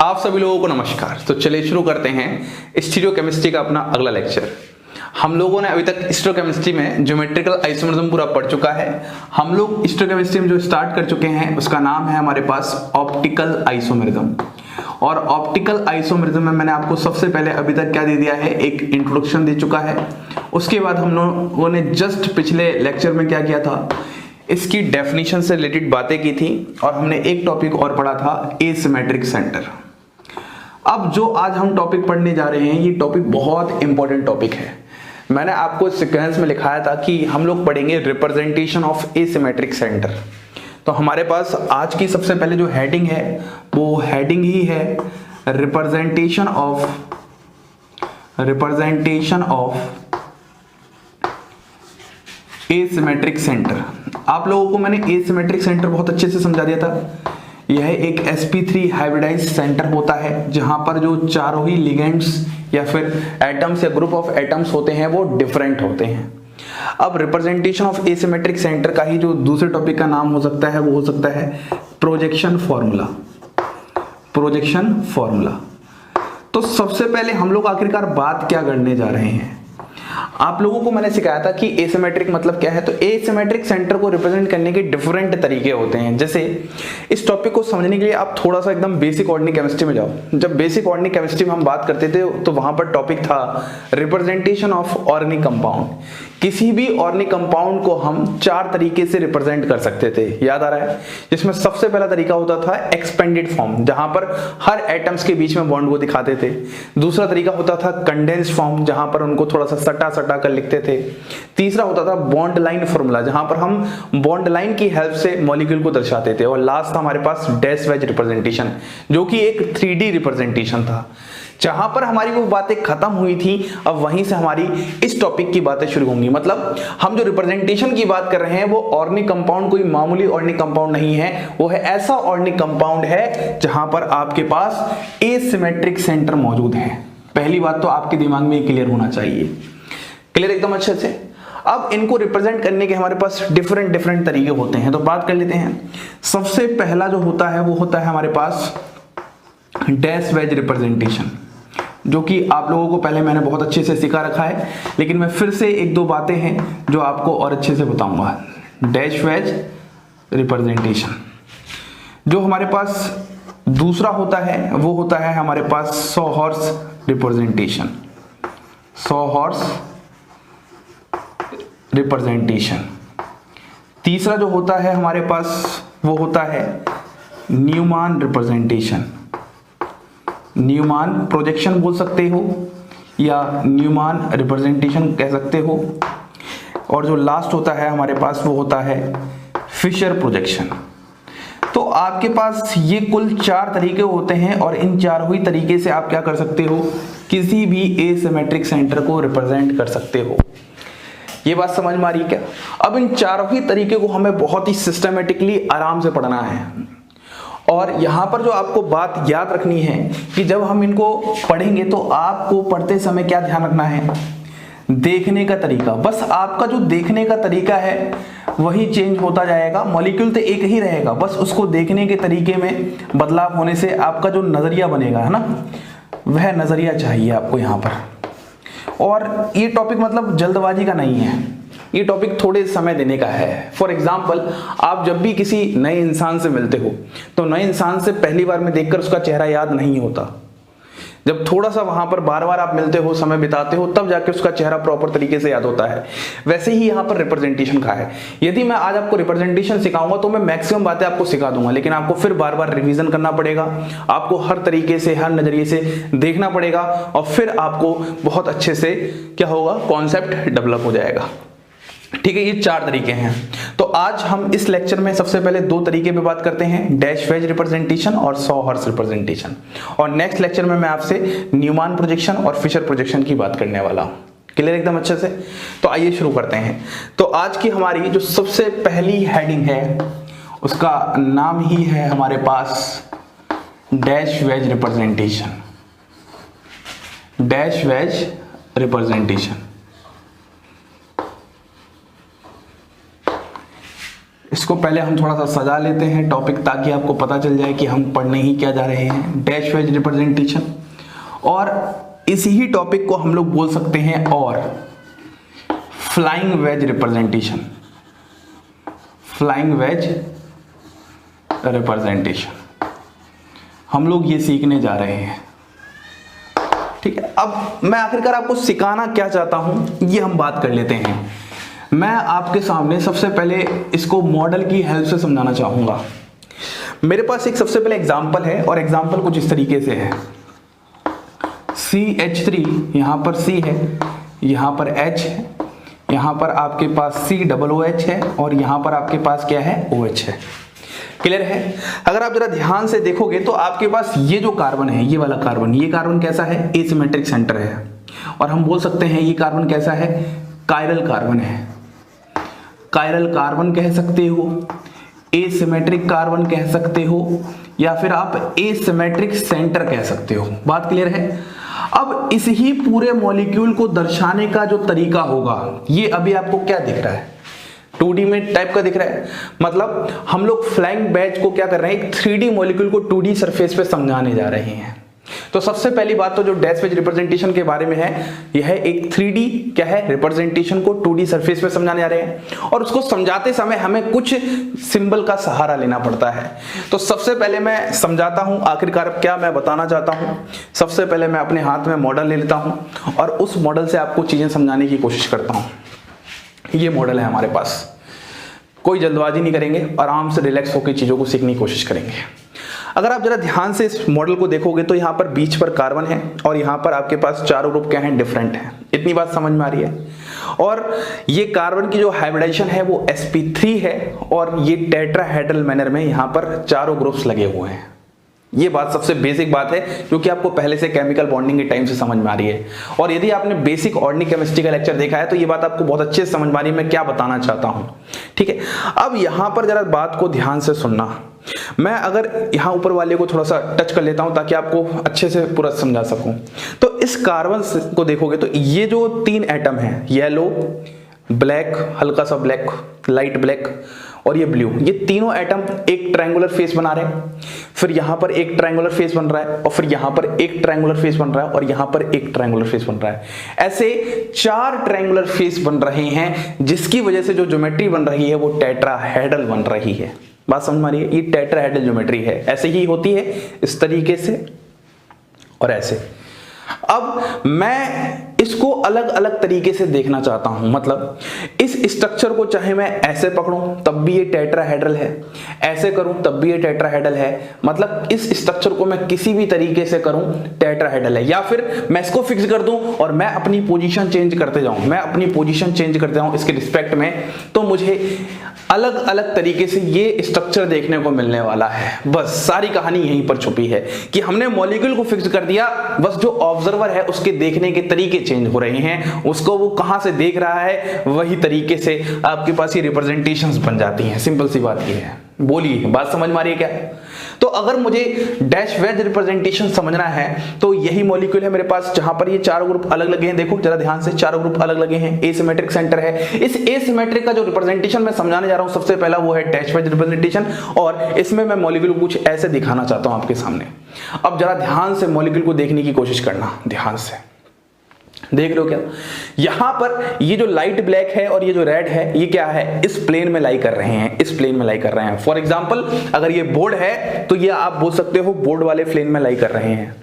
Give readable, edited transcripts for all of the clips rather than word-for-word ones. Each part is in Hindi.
आप सभी लोगों को नमस्कार। तो चलिए शुरू करते हैं स्टीरियोकेमिस्ट्री का अपना अगला लेक्चर। हम लोगों ने अभी तक स्टीरियोकेमिस्ट्री में ज्योमेट्रिकल आइसोमेरिज्म पूरा पढ़ चुका है। हम लोग स्टीरियोकेमिस्ट्री में जो स्टार्ट कर चुके हैं उसका नाम है हमारे पास ऑप्टिकल आइसोमेरिज्म। और ऑप्टिकल आइसोमेरिज्म में मैंने आपको सबसे पहले अभी तक क्या दे दिया है, एक इंट्रोडक्शन दे चुका है। उसके बाद हम लोगों ने जस्ट पिछले लेक्चर में क्या किया था, इसकी डेफिनेशन से रिलेटेड बातें की थी और हमने एक टॉपिक और पढ़ा था एसिमेट्रिक सेंटर। अब जो आज हम टॉपिक पढ़ने जा रहे हैं ये टॉपिक बहुत इंपॉर्टेंट टॉपिक है। मैंने आपको सीक्वेंस में लिखाया था कि हम लोग पढ़ेंगे रिप्रेजेंटेशन ऑफ एसिमेट्रिक सेंटर। तो हमारे पास आज की सबसे पहले जो हेडिंग है वो हेडिंग ही है रिप्रेजेंटेशन ऑफ एसिमेट्रिक सेंटर। आप लोगों को मैंने एसिमेट्रिक सेंटर बहुत अच्छे से समझा दिया था। यह एक sp3 हाइब्रिडाइज्ड सेंटर होता है जहां पर जो चारों ही लिगेंड्स या फिर एटम्स या ग्रुप ऑफ एटम्स होते हैं वो डिफरेंट होते हैं। अब रिप्रेजेंटेशन ऑफ एसिमेट्रिक सेंटर का ही जो दूसरे टॉपिक का नाम हो सकता है वो हो सकता है प्रोजेक्शन फॉर्मूला। तो सबसे पहले हम लोग आखिरकार बात क्या करने जा रहे हैं, आप लोगों को मैंने सिखाया था कि एसिमेट्रिक मतलब क्या है। तो एसिमेट्रिक सेंटर को रिप्रेजेंट करने के डिफरेंट तरीके होते हैं। जैसे इस टॉपिक को समझने के लिए आप थोड़ा सा एकदम बेसिक ऑर्गेनिक केमिस्ट्री में जाओ। जब बेसिक ऑर्गेनिक केमिस्ट्री में हम बात करते थे तो वहां पर टॉपिक था रिप्रेजेंटेशन ऑफ ऑर्गेनिक कंपाउंड। किसी भी ऑर्गेनिक कंपाउंड को हम चार तरीके से रिप्रेजेंट कर सकते थे, याद आ रहा है। जिसमें सबसे पहला तरीका होता था एक्सपेंडेड फॉर्म, जहां पर हर एटम्स के बीच में बॉन्ड को दिखाते थे। दूसरा तरीका होता था कंडेंस्ड फॉर्म, जहां पर उनको थोड़ा सा सटा कर लिखते थे। तीसरा होता था बॉन्ड लाइन फॉर्मूला, जहां पर हम बॉन्ड लाइन की हेल्प से मॉलिक्यूल को दर्शाते थे। और लास्ट था हमारे पास डैश वेज रिप्रेजेंटेशन, जो कि एक 3D रिप्रेजेंटेशन था। जहां पर हमारी वो बातें खत्म हुई थी अब वहीं से हमारी इस टॉपिक की बातें शुरू होंगी। मतलब हम जो रिप्रेजेंटेशन की बात कर रहे हैं वो ऑर्गेनिक कंपाउंड कोई मामूली ऑर्गेनिक कंपाउंड नहीं है, वो है ऐसा ऑर्गेनिक कंपाउंड है जहां पर आपके पास एसिमेट्रिक सेंटर मौजूद है। पहली बात तो आपके दिमाग में क्लियर होना चाहिए, क्लियर एकदम अच्छे से। अब इनको रिप्रेजेंट करने के हमारे पास डिफरेंट तरीके होते हैं, तो बात कर लेते हैं। सबसे पहला जो होता है वो होता है हमारे पास डैश वेज रिप्रेजेंटेशन, जो कि आप लोगों को पहले मैंने बहुत अच्छे से सिखा रखा है, लेकिन मैं फिर से एक दो बातें हैं जो आपको और अच्छे से बताऊंगा। Dash wedge representation. जो हमारे पास दूसरा होता है वो होता है हमारे पास सॉ हॉर्स रिप्रेजेंटेशन। तीसरा जो होता है हमारे पास वो होता है न्यूमान रिप्रेजेंटेशन। न्यूमान प्रोजेक्शन बोल सकते हो या न्यूमान रिप्रेजेंटेशन कह सकते हो। और जो लास्ट होता है हमारे पास वो होता है फिशर प्रोजेक्शन। तो आपके पास ये कुल चार तरीके होते हैं और इन चारों ही तरीके से आप क्या कर सकते हो, किसी भी एसिमेट्रिक सेंटर को रिप्रेजेंट कर सकते हो। ये बात समझ में आ रही है क्या? अब इन चारों ही तरीके को हमें बहुत ही सिस्टमेटिकली आराम से पढ़ना है। और यहां पर जो आपको बात याद रखनी है कि जब हम इनको पढ़ेंगे तो आपको पढ़ते समय क्या ध्यान रखना है, देखने का तरीका। बस आपका जो देखने का तरीका है वही चेंज होता जाएगा, मॉलिक्यूल तो एक ही रहेगा, बस उसको देखने के तरीके में बदलाव होने से आपका जो नजरिया बनेगा है ना, वह नजरिया चाहिए आपको यहाँ पर। और ये टॉपिक मतलब जल्दबाजी का नहीं है, ये टॉपिक थोड़े समय देने का है। फॉर एग्जाम्पल, आप जब भी किसी नए इंसान से मिलते हो तो नए इंसान से पहली बार में देखकर उसका चेहरा याद नहीं होता। जब थोड़ा सा वहां पर बार बार आप मिलते हो, समय बिताते हो, तब जाके उसका चेहरा प्रॉपर तरीके से याद होता है। वैसे ही यहाँ पर रिप्रेजेंटेशन का है। यदि मैं आज आपको रिप्रेजेंटेशन सिखाऊंगा तो मैं मैक्सिमम बातें आपको सिखा दूंगा, लेकिन आपको फिर बार बार रिवीजन करना पड़ेगा, आपको हर तरीके से हर नजरिए से देखना पड़ेगा और फिर आपको बहुत अच्छे से क्या होगा, कॉन्सेप्ट डेवलप हो जाएगा। ठीक है, ये चार तरीके हैं। तो आज हम इस लेक्चर में सबसे पहले दो तरीके पे बात करते हैं, डैश वेज रिप्रेजेंटेशन और सॉ हॉर्स रिप्रेजेंटेशन। और नेक्स्ट लेक्चर में मैं आपसे न्यूमान प्रोजेक्शन और फिशर प्रोजेक्शन की बात करने वाला हूं। क्लियर एकदम अच्छे से? तो आइए शुरू करते हैं। तो आज की हमारी जो सबसे पहली हेडिंग है उसका नाम ही है हमारे पास dash wedge representation. Dash wedge representation. इसको पहले हम थोड़ा सा सजा लेते हैं टॉपिक, ताकि आपको पता चल जाए कि हम पढ़ने ही क्या जा रहे हैं, डैश वेज रिप्रेजेंटेशन। और इसी ही टॉपिक को हम लोग बोल सकते हैं और flying wedge representation, flying wedge representation हम लोग ये सीखने जा रहे हैं। ठीक है, अब मैं आखिरकार आपको सिखाना क्या चाहता हूं ये हम बात कर लेते हैं। मैं आपके सामने सबसे पहले इसको मॉडल की हेल्प से समझाना चाहूंगा। मेरे पास एक सबसे पहले एग्जांपल है और एग्जांपल कुछ इस तरीके से है। CH3 यहां पर C है, यहां पर H है, यहां पर आपके पास COOH है और यहां पर आपके पास क्या है, OH है। क्लियर है? अगर आप जरा ध्यान से देखोगे तो आपके पास ये जो कार्बन है, ये वाला कार्बन, ये कार्बन कैसा है, एसिमेट्रिक सेंटर है। और हम बोल सकते हैं ये कार्बन कैसा है, कायरल कार्बन है। कायरल कार्बन कह सकते हो, एसिमेट्रिक कार्बन कह सकते हो, या फिर आप एसिमेट्रिक सेंटर कह सकते हो। बात क्लियर है? अब इस ही पूरे मॉलिक्यूल को दर्शाने का जो तरीका होगा, ये अभी आपको क्या दिख रहा है, 2D में टाइप का दिख रहा है। मतलब हम लोग फ्लाइंग बैच को क्या कर रहे हैं, एक 3D मॉलिक्यूल को 2D सरफेस पे समझाने जा रहे हैं। तो सबसे पहली बात तो जो डैश वेज रिप्रेजेंटेशन के बारे में है, यह है एक 3D क्या है, रिप्रेजेंटेशन को 2D सरफेस पे समझाने जा रहे हैं। और उसको समझाते समय हमें कुछ सिंबल का सहारा लेना पड़ता है। तो सबसे पहले मैं समझाता हूं आखिरकार क्या मैं बताना चाहता हूं। सबसे पहले मैं अपने हाथ में मॉडल ले लेता हूं और उस मॉडल से आपको चीजें समझाने की कोशिश करता हूं। ये मॉडल है हमारे पास, कोई जल्दबाजी नहीं करेंगे, आराम से रिलैक्स होकर चीजों को सीखने की कोशिश करेंगे। अगर आप जरा ध्यान से इस मॉडल को देखोगे तो यहाँ पर बीच पर कार्बन है और यहाँ पर आपके पास चारों ग्रुप क्या हैं, डिफरेंट हैं। इतनी बात समझ में आ रही है? और ये कार्बन की जो हाइब्रिडाइजेशन है वो sp3 है और ये टेट्राहेड्रल मैनर में यहाँ पर चारों ग्रुप्स लगे हुए हैं। ये बात सबसे बेसिक बात है क्योंकि आपको पहले से केमिकल बॉन्डिंग के टाइम से समझ में आ रही है। और यदि आपने बेसिक ऑर्गेनिक केमिस्ट्री का लेक्चर देखा है तो ये बात आपको बहुत अच्छे से समझ में आ रही है मैं क्या बताना चाहता हूं। ठीक है, अब यहां पर जरा बात को ध्यान से सुनना। मैं अगर यहां ऊपर वाले को थोड़ा सा टच कर लेता हूं ताकि आपको अच्छे से पूरा समझा सकूं। तो इस कार्बन को देखोगे तो ये जो 3 एटम है, येलो, ब्लैक, हल्का सा ब्लैक, लाइट ब्लैक और ये ब्लू, ये तीनों एटम एक ट्रायंगुलर फेस बना रहे हैं। फिर यहां पर एक ट्रायंगुलर फेस बन रहा है और फिर यहां पर एक ट्रायंगुलर फेस बन रहा है और यहां पर एक ट्रायंगुलर फेस बन रहा है। ऐसे 4 ट्रायंगुलर फेस बन रहे हैं जिसकी वजह से जो ज्योमेट्री बन रही है वो टेट्राहेड्रल बन रही है। बात समझ में आ रही है? ये टेट्राहेड्रल ज्योमेट्री है, ऐसे ही होती है इस तरीके से और ऐसे। अब मैं इसको अलग अलग तरीके से देखना चाहता हूं। मतलब इस स्ट्रक्चर को चाहे मैं ऐसे पकड़ूं तब भी ये टेट्राहेड्रल है, ऐसे करूं तब भी ये टेट्राहेड्रल है। मतलब इस स्ट्रक्चर को मैं किसी भी तरीके से करूं टेट्राहेड्रल है, या फिर मैं इसको फिक्स कर दूं और मैं अपनी पोजीशन चेंज करते जाऊं, मैं अपनी पोजीशन चेंज करते जाऊं इसके रिस्पेक्ट में, तो मुझे अलग अलग तरीके से ये स्ट्रक्चर देखने को मिलने वाला है। बस सारी कहानी यहीं पर छुपी है कि हमने मॉलिक्यूल को फिक्स कर दिया, बस जो ऑब्जर्वर है उसके देखने के तरीके चेंज हो रहे हैं, उसको वो कहां से देख रहा है वही तरीके से आपके पास ये रिप्रेजेंटेशंस बन जाती हैं। सिंपल सी बात ये है। बोलिए, बात समझ में आ रही है क्या? तो अगर मुझे डैश वेज रिप्रेजेंटेशन समझना है तो यही मॉलिक्यूल है मेरे पास जहां पर ये चारों ग्रुप अलग लगे हैं। देखो जरा ध्यान से, चारों ग्रुप अलग लगे हैं, एसिमेट्रिक सेंटर है। इस एसिमेट्रिक का जो रिप्रेजेंटेशन मैं समझाने जा रहा हूं सबसे पहला वो है डैश वेज रिप्रेजेंटेशन, और इसमें मैं मॉलिक्यूल को कुछ ऐसे दिखाना चाहता हूं आपके सामने। अब जरा ध्यान से मॉलिक्यूल को देखने की कोशिश करना, ध्यान से देख लो क्या यहां पर ये जो लाइट ब्लैक है और ये जो रेड है ये क्या है, इस प्लेन में लाई कर रहे हैं, इस प्लेन में लाई कर रहे हैं। फॉर एग्जांपल अगर ये बोर्ड है तो ये आप बोल सकते हो बोर्ड वाले प्लेन में लाई कर रहे हैं।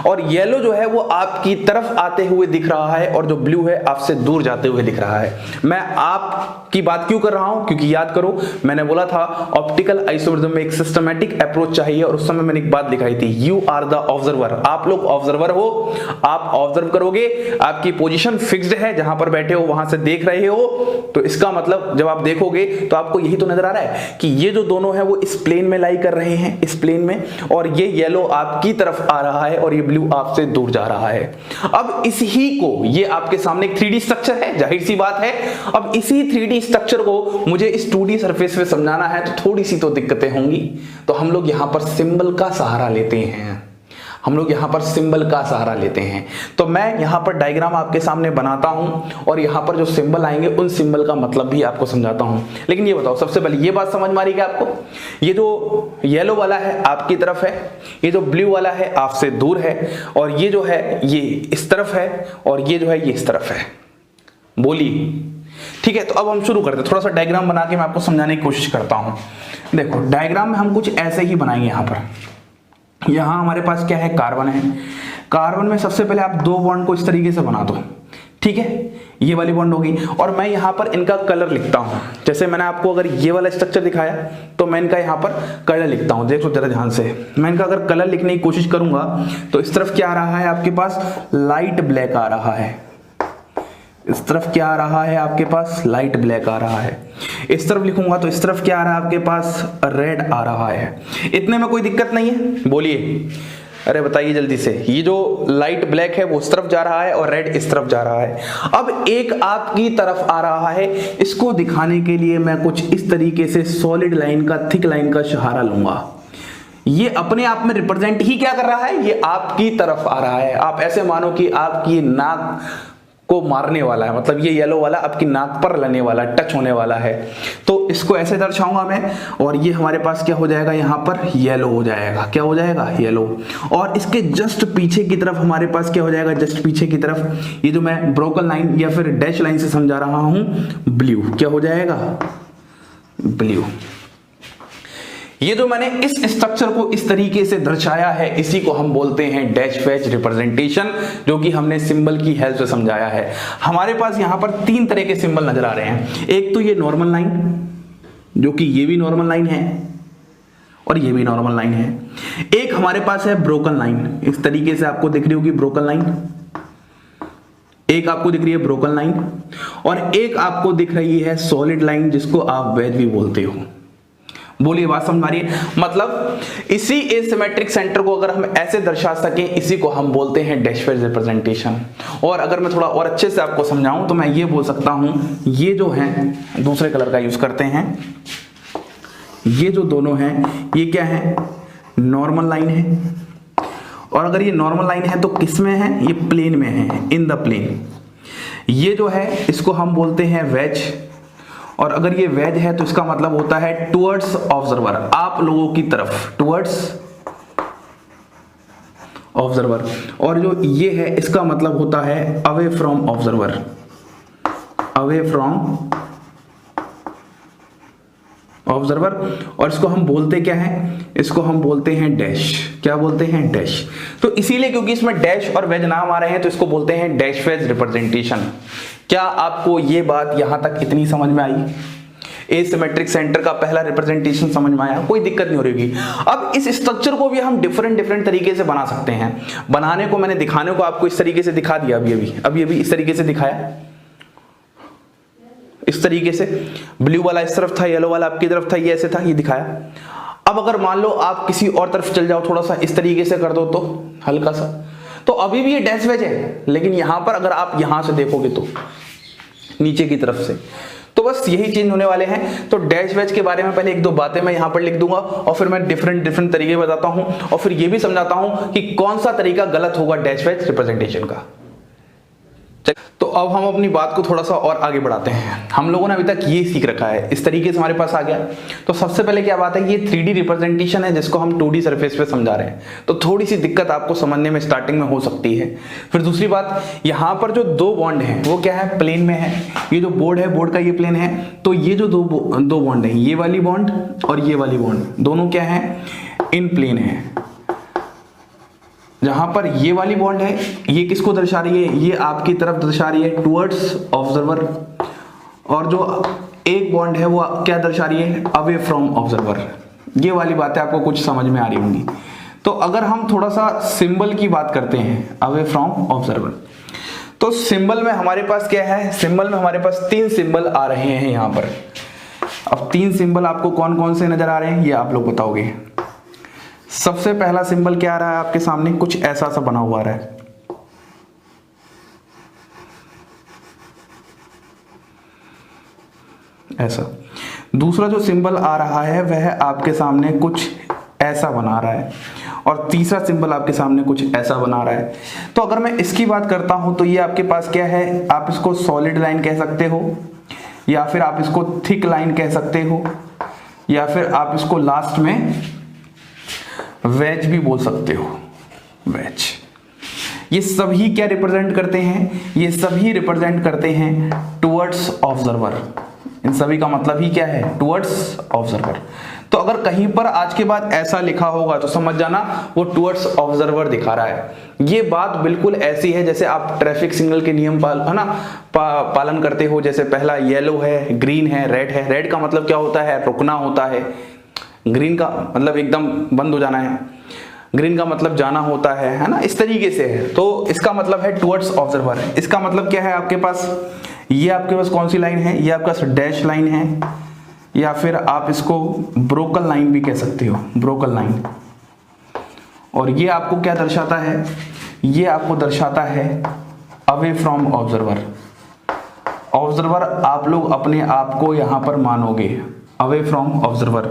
और येलो जो है वो आपकी तरफ आते हुए दिख रहा है और जो ब्लू है आपसे दूर जाते हुए दिख रहा है। मैं आपकी बात क्यों कर रहा हूं, क्योंकि याद करो मैंने बोला था ऑप्टिकल आइसोमेरिज्म में एक सिस्टमैटिक अप्रोच चाहिए और उस समय मैंने एक बात दिखाई थी, यू आर द ऑब्जर्वर। आप लोग ऑब्जर्वर हो, आप ऑब्जर्व करोगे, आपकी पोजीशन फिक्स्ड है, जहां पर बैठे हो वहां से देख रहे हो, तो इसका मतलब जब आप देखोगे तो आपको यही तो नजर आ रहा है कि ये जो दोनों है वो इस प्लेन में लाई कर रहे हैं, इस प्लेन में, और ये येलो आपकी तरफ आ रहा है और ये ब्लू आपसे दूर जा रहा है। अब इस ही को, ये आपके सामने एक 3D स्ट्रक्चर है, जाहिर सी बात है। अब इसी 3D स्ट्रक्चर को मुझे इस 2D सरफेस पे समझाना है तो थोड़ी सी तो दिक्कतें होंगी, तो हम लोग यहां पर सिंबल का सहारा लेते हैं। हम लोग यहाँ पर सिंबल का सहारा लेते हैं। तो मैं यहाँ पर डायग्राम आपके सामने बनाता हूँ और यहाँ पर जो सिंबल आएंगे उन सिंबल का मतलब भी आपको समझाता हूँ। लेकिन ये बताओ, सबसे पहले ये बात समझ में आ रही है आपको, ये जो येलो वाला है आपकी तरफ है, ये जो ब्लू वाला है आपसे दूर है, और ये जो है ये इस तरफ है, और ये जो है ये इस तरफ है। बोलिए, ठीक है। तो अब हम शुरू करते हैं, थोड़ा सा डायग्राम बना के मैं आपको समझाने की कोशिश करता हूँ। देखो डायग्राम में हम कुछ ऐसे ही बनाएंगे। यहाँ हमारे पास क्या है, कार्बन है। कार्बन में सबसे पहले आप दो बॉन्ड को इस तरीके से बना दो, ठीक है, ये वाली बॉन्ड होगी। और मैं यहाँ पर इनका कलर लिखता हूँ। जैसे मैंने आपको अगर ये वाला स्ट्रक्चर दिखाया तो मैं इनका यहाँ पर कलर लिखता हूँ। देखो जरा ध्यान से, मैं इनका अगर कलर लिखने की कोशिश करूंगा तो इस तरफ क्या आ रहा है आपके पास, लाइट ब्लैक आ रहा है। इस तरफ क्या आ रहा है आपके पास, लाइट ब्लैक आ रहा है। इस तरफ लिखूंगा तो इस तरफ क्या आ रहा है आपके पास, रेड आ रहा है। इतने में कोई दिक्कत नहीं है, बोलिए, अरे बताइए जल्दी से। ये जो लाइट ब्लैक है वो उस तरफ जा रहा है और रेड इस तरफ जा रहा है। अब एक आपकी तरफ आ रहा है, इसको दिखाने के लिए मैं कुछ इस तरीके से सॉलिड लाइन का, थिक लाइन का सहारा लूंगा। ये अपने आप में रिप्रेजेंट ही क्या कर रहा है, ये आपकी तरफ आ रहा है। आप ऐसे मानो कि आपकी नाक को मारने वाला है, मतलब ये येलो वाला आपकी नाक पर लगने वाला, टच होने वाला है। तो इसको ऐसे दर्शाऊंगा मैं, और ये हमारे पास क्या हो जाएगा, यहाँ पर येलो हो जाएगा। क्या हो जाएगा, येलो। और इसके जस्ट पीछे की तरफ हमारे पास क्या हो जाएगा, जस्ट पीछे की तरफ ये जो मैं ब्रोकन लाइन या फिर डैश लाइन से समझा रहा हूं, ब्लू। क्या हो जाएगा, ब्लू। ये जो मैंने इस स्ट्रक्चर को इस तरीके से दर्शाया है, इसी को हम बोलते हैं डैश वैच रिप्रेजेंटेशन, जो कि हमने सिंबल की हेल्प से समझाया है। हमारे पास यहां पर तीन तरह के सिंबल नजर आ रहे हैं। एक तो ये नॉर्मल लाइन, जो कि ये भी नॉर्मल लाइन है और ये भी नॉर्मल लाइन है। एक हमारे पास है ब्रोकन लाइन, इस तरीके से आपको दिख रही होगी ब्रोकन लाइन। एक आपको दिख रही है ब्रोकन लाइन, और एक आपको दिख रही है सॉलिड लाइन, जिसको आप वैज भी बोलते हो। बोलिए, बात समझ आ रही है। मतलब इसी एसिमेट्रिक सेंटर को अगर हम ऐसे दर्शा सकें, इसी को हम बोलते हैं डैश वैज रिप्रेजेंटेशन। और अगर मैं थोड़ा और अच्छे से आपको समझाऊं तो मैं ये बोल सकता हूं, ये जो है दूसरे कलर का यूज करते हैं, ये जो दोनों हैं ये क्या है, नॉर्मल लाइन है। और अगर ये नॉर्मल लाइन है तो किस में है, ये प्लेन में है, इन द प्लेन। ये जो है इसको हम बोलते हैं वेज, और अगर ये वेज है तो इसका मतलब होता है टुवर्ड्स ऑब्जर्वर, आप लोगों की तरफ, टुवर्ड्स ऑब्जर्वर। और जो ये है इसका मतलब होता है away from observer, away from observer. और इसको हम बोलते क्या है, इसको हम बोलते हैं डैश। क्या बोलते हैं, डैश। तो इसीलिए क्योंकि इसमें डैश और वेज नाम आ रहे हैं तो इसको बोलते हैं डैश वेज रिप्रेजेंटेशन। क्या आपको ये बात यहां तक इतनी समझ में आई? एसिमेट्रिक सेंटर का पहला रिप्रेजेंटेशन समझ में आया, कोई दिक्कत नहीं हो रही। अब इस स्ट्रक्चर को भी हम डिफरेंट तरीके से बना सकते हैं। बनाने को मैंने दिखाने को आपको इस तरीके से दिखा दिया, अभी इस तरीके से दिखाया, इस तरीके से। ब्लू वाला इस तरफ था, येलो वाला आपकी तरफ था, ये ऐसे था, ये दिखाया। अब अगर मान लो आप किसी और तरफ चल जाओ, थोड़ा सा इस तरीके से कर दो तो हल्का सा, तो अभी भी ये डैश वेज है। लेकिन यहां पर अगर आप यहां से देखोगे तो नीचे की तरफ से, तो बस यही चेंज होने वाले हैं। तो डैश वेज के बारे में पहले एक दो बातें मैं यहां पर लिख दूंगा, और फिर मैं डिफरेंट तरीके बताता हूं, और फिर ये भी समझाता हूं कि कौन सा तरीका गलत होगा डैश वेज रिप्रेजेंटेशन का। तो अब हम अपनी बात को थोड़ा सा और आगे बढ़ाते हैं। हम लोगों ने अभी तक ये सीख रखा है, इस तरीके से हमारे पास आ गया। तो सबसे पहले क्या बात है, ये 3D रिप्रेजेंटेशन है जिसको हम 2D सरफेस पे समझा रहे हैं, तो थोड़ी सी दिक्कत आपको समझने में स्टार्टिंग में हो सकती है। फिर दूसरी बात, यहाँ पर जो दो बॉन्ड है वो क्या है, प्लेन में है। ये जो बोर्ड है, बोर्ड का ये प्लेन है, तो ये जो दो बॉन्ड है, ये वाली बॉन्ड और ये वाली बॉन्ड, दोनों क्या है, इन प्लेन है। जहां पर ये वाली बॉन्ड है, ये किसको दर्शा रही है, ये आपकी तरफ दर्शा रही है, टुवर्ड्स ऑब्जर्वर। और जो एक बॉन्ड है वो क्या दर्शा रही है, अवे फ्रॉम ऑब्जर्वर। ये वाली बातें आपको कुछ समझ में आ रही होंगी। तो अगर हम थोड़ा सा सिंबल की बात करते हैं, अवे फ्रॉम ऑब्जर्वर, तो सिंबल में हमारे पास क्या है, सिंबल में हमारे पास 3 सिंबल आ रहे हैं यहां पर। अब 3 सिंबल आपको कौन कौन से नजर आ रहे हैं ये आप लोग बताओगे। सबसे पहला सिंबल क्या आ रहा है आपके सामने, कुछ ऐसा सा बना हुआ आ रहा है, ऐसा। दूसरा जो सिंबल आ रहा है वह आपके सामने कुछ ऐसा बना रहा है, और तीसरा सिंबल आपके सामने कुछ ऐसा बना रहा है। तो अगर मैं इसकी बात करता हूं तो ये आपके पास क्या है, आप इसको सॉलिड लाइन कह सकते हो, या फिर आप इसको थिक लाइन कह सकते हो, या फिर आप इसको लास्ट में वेज भी बोल सकते हो, वेज। ये सभी क्या रिप्रेजेंट करते हैं, ये सभी रिप्रेजेंट करते हैं टुवर्ड्स ऑब्जर्वर। इन सभी का मतलब ही क्या है, टुवर्ड्स ऑब्जर्वर। तो अगर कहीं पर आज के बाद ऐसा लिखा होगा तो समझ जाना वो टुवर्ड्स ऑब्जर्वर दिखा रहा है। ये बात बिल्कुल ऐसी है जैसे आप ट्रैफिक सिग्नल के नियम पालन करते हो। जैसे पहला येलो है, ग्रीन है, रेड है। रेड का मतलब क्या होता है, रुकना होता है। ग्रीन का मतलब एकदम बंद हो जाना है, ग्रीन का मतलब जाना होता है ना, इस तरीके से है। तो इसका मतलब है टुवर्ड्स ऑब्जर्वर है। इसका मतलब क्या है आपके पास, ये आपके पास कौन सी लाइन है, ये आपका डैश लाइन है, या फिर आप इसको ब्रोकन लाइन भी कह सकते हो, ब्रोकन लाइन। और ये आपको क्या दर्शाता है, ये आपको दर्शाता है अवे फ्रॉम ऑब्जर्वर। ऑब्जर्वर आप लोग अपने आप को यहां पर मानोगे, अवे फ्रॉम ऑब्जर्वर।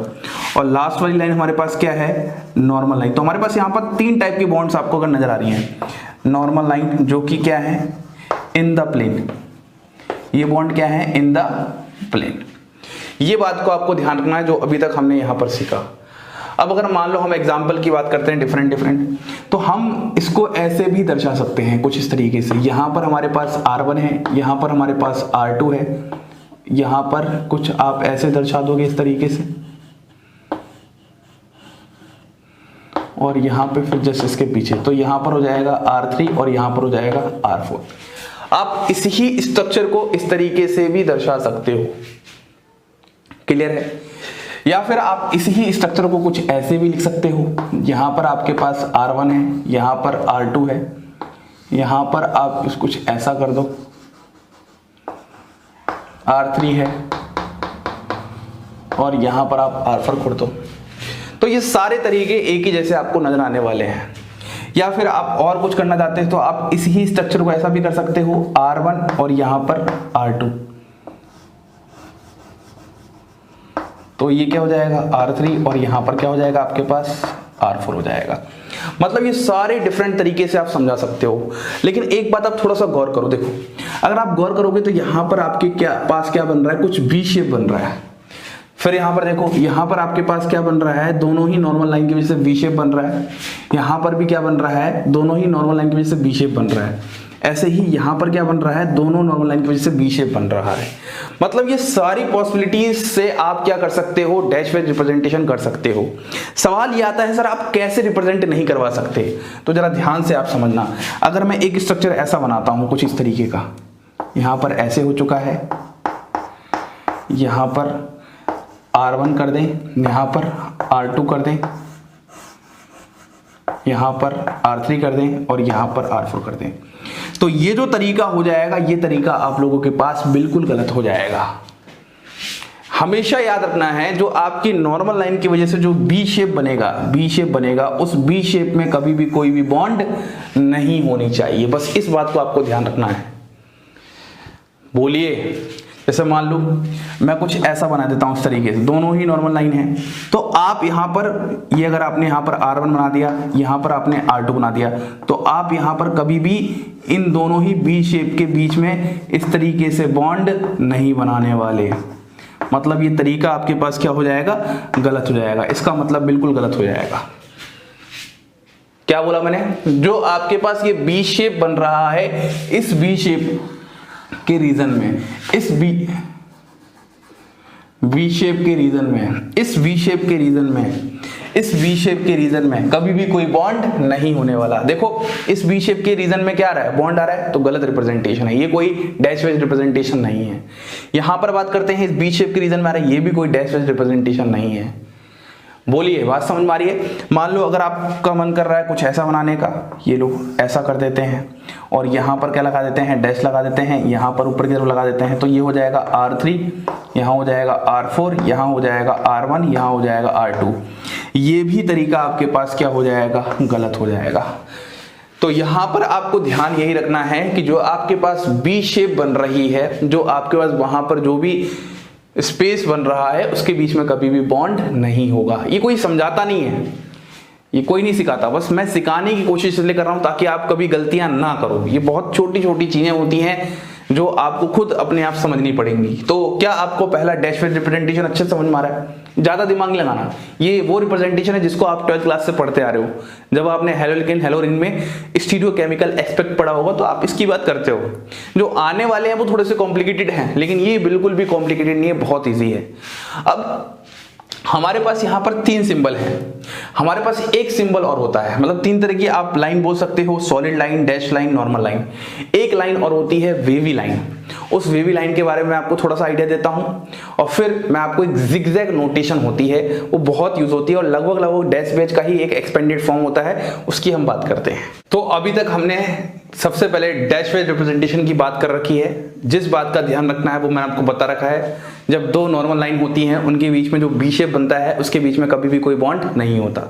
और लास्ट वाली लाइन हमारे पास क्या है, नॉर्मल लाइन। तो हमारे पास यहाँ पर 3 टाइप की बॉन्ड्स आपको अगर नजर आ रही हैं। नॉर्मल लाइन जो कि क्या है, इन द प्लेन। ये बॉन्ड क्या है, इन द प्लेन। ये बात को आपको ध्यान रखना है जो अभी तक हमने यहां पर सीखा। अब अगर मान लो हम एग्जाम्पल की बात करते हैं डिफरेंट, तो हम इसको ऐसे भी दर्शा सकते हैं कुछ इस तरीके से। यहां पर हमारे पास R1 है, यहां पर हमारे पास R2 है, यहां पर कुछ आप ऐसे दर्शा दोगे इस तरीके से, और यहां पे फिर जस्ट इसके पीछे। तो यहां पर हो जाएगा R3 और यहां पर हो जाएगा R4। आप इस ही स्ट्रक्चर को इस तरीके से भी दर्शा सकते हो, क्लियर है। या फिर आप इसी ही स्ट्रक्चर को कुछ ऐसे भी लिख सकते हो। यहां पर आपके पास R1 है, यहां पर R2 है, यहां पर आप कुछ ऐसा कर दो, R3 है, और यहां पर आप R4 कर दो। तो ये सारे तरीके एक ही जैसे आपको नजर आने वाले हैं। या फिर आप और कुछ करना चाहते हैं तो आप इसी ही स्ट्रक्चर को ऐसा भी कर सकते हो, R1 और यहां पर R2। तो ये क्या हो जाएगा, R3, और यहां पर क्या हो जाएगा आपके पास, R4 हो जाएगा। मतलब ये सारे डिफरेंट तरीके से आप समझा सकते हो। लेकिन एक बात आप थोड़ा सा गौर करो, देखो अगर आप गौर करोगे तो यहां पर आपके पास क्या बन रहा है, कुछ बी शेप बन रहा है। फिर यहां पर देखो, यहां पर आपके पास क्या बन रहा है, दोनों ही नॉर्मल लाइन की वजह से वी शेप बन रहा है। यहां पर भी क्या बन रहा है, दोनों ही नॉर्मल लाइन की वजह से वी शेप बन रहा है। ऐसे ही यहां पर क्या बन रहा है, दोनों नॉर्मल लाइन की वजह से बी शेप बन रहा है। मतलब ये सारी पॉसिबिलिटीज से आप क्या कर सकते हो, डैश वेज रिप्रेजेंटेशन कर सकते हो। सवाल ये आता है सर आप कैसे रिप्रेजेंट नहीं करवा सकते, तो जरा ध्यान से आप समझना। अगर मैं एक स्ट्रक्चर ऐसा बनाता हूं कुछ इस तरीके का, यहां पर ऐसे हो चुका है, यहां पर R1 कर दें, यहां पर R2 कर दें, यहां पर R3 कर दें, और यहां पर R4 कर दें। तो ये जो तरीका हो जाएगा, ये तरीका आप लोगों के पास बिल्कुल गलत हो जाएगा। हमेशा याद रखना है, जो आपकी नॉर्मल लाइन की वजह से जो बी शेप बनेगा, उस बी शेप में कभी भी कोई भी बॉन्ड नहीं होनी चाहिए। बस इस बात को आपको ध्यान रखना है। बोलिए, जैसे मान लो मैं कुछ ऐसा बना देता हूं इस तरीके से, दोनों ही नॉर्मल लाइन है। तो आप यहां पर ये अगर आपने यहां पर R1 बना दिया, यहां पर आपने R2 बना दिया, तो आप यहां पर कभी भी इन दोनों ही बी शेप के बीच में इस तरीके से बॉन्ड नहीं बनाने वाले। मतलब ये तरीका आपके पास क्या हो जाएगा, गलत हो जाएगा। इसका मतलब बिल्कुल गलत हो जाएगा। क्या बोला मैंने, जो आपके पास ये बी शेप बन रहा है, इस बी शेप के रीजन में, इस वी शेप के रीजन में, इस वी शेप के रीजन में, इस वी शेप के रीजन में कभी भी कोई बॉन्ड नहीं होने वाला। देखो इस वी शेप के रीजन में क्या आ रहा है, बॉन्ड आ रहा है, तो गलत रिप्रेजेंटेशन है, ये कोई डैश वेज रिप्रेजेंटेशन नहीं है। यहां पर बात करते हैं इस बी शेप के रीजन में आ रहा है, ये भी कोई डैश वेज रिप्रेजेंटेशन नहीं है। बोलिए, बात समझ में आ रही है। मान लो अगर आपका मन कर रहा है कुछ ऐसा बनाने का, ये लोग ऐसा कर देते हैं और यहाँ पर क्या लगा देते हैं, डैश लगा देते हैं, यहाँ पर ऊपर की तरफ लगा देते हैं। तो ये हो जाएगा R3, यहाँ हो जाएगा R4, यहाँ हो जाएगा R1, यहाँ हो जाएगा R2। ये भी तरीका आपके पास क्या हो जाएगा, गलत हो जाएगा। तो यहाँ पर आपको ध्यान यही रखना है कि जो आपके पास बी शेप बन रही है, जो आपके पास वहां पर जो भी स्पेस बन रहा है, उसके बीच में कभी भी बॉन्ड नहीं होगा। ये कोई समझाता नहीं है, ये कोई नहीं सिखाता, बस मैं सिखाने की कोशिश इसलिए कर रहा हूं ताकि आप कभी गलतियां ना करो। ये बहुत छोटी छोटी चीजें होती हैं जो आपको खुद अपने आप समझनी पड़ेंगी। तो क्या आपको पहला डैश वेज रिप्रेजेंटेशन अच्छे से समझ में आ रहा है? ज्यादा दिमाग नहीं लगाना। ये वो रिप्रेजेंटेशन है जिसको आप 12th क्लास से पढ़ते आ रहे हो। जब आपने हेलोल्केन हेलोरिन में स्टीरियोकेमिकल एस्पेक्ट पढ़ा होगा तो आप इसकी बात करते हो। जो आने वाले हैं वो थोड़े से कॉम्प्लिकेटेड हैं, लेकिन ये बिल्कुल भी कॉम्प्लिकेटेड नहीं है, बहुत ईजी है। अब हमारे पास यहाँ पर 3 सिंबल हैं। हमारे पास एक सिंबल और होता है, मतलब 3 तरह की आप लाइन बोल सकते हो, solid line, dash line, normal line. एक लाइन और होती है वेवी लाइन। उस वेवी लाइन के बारे में आपको थोड़ा सा आइडिया देता हूं और फिर मैं आपको एक जिगजैग नोटेशन होती है, वो बहुत यूज होती है और लगभग डैश वेज का ही एक एक्सपेंडेड फॉर्म होता है, उसकी हम बात करते हैं। तो अभी तक हमने सबसे पहले डैश वेज रिप्रेजेंटेशन की बात कर रखी है। जिस बात का ध्यान रखना है वो मैंने आपको बता रखा है। जब 2 नॉर्मल लाइन होती हैं उनके बीच में जो बी शेप बनता है उसके बीच में कभी भी कोई बॉन्ड नहीं होता।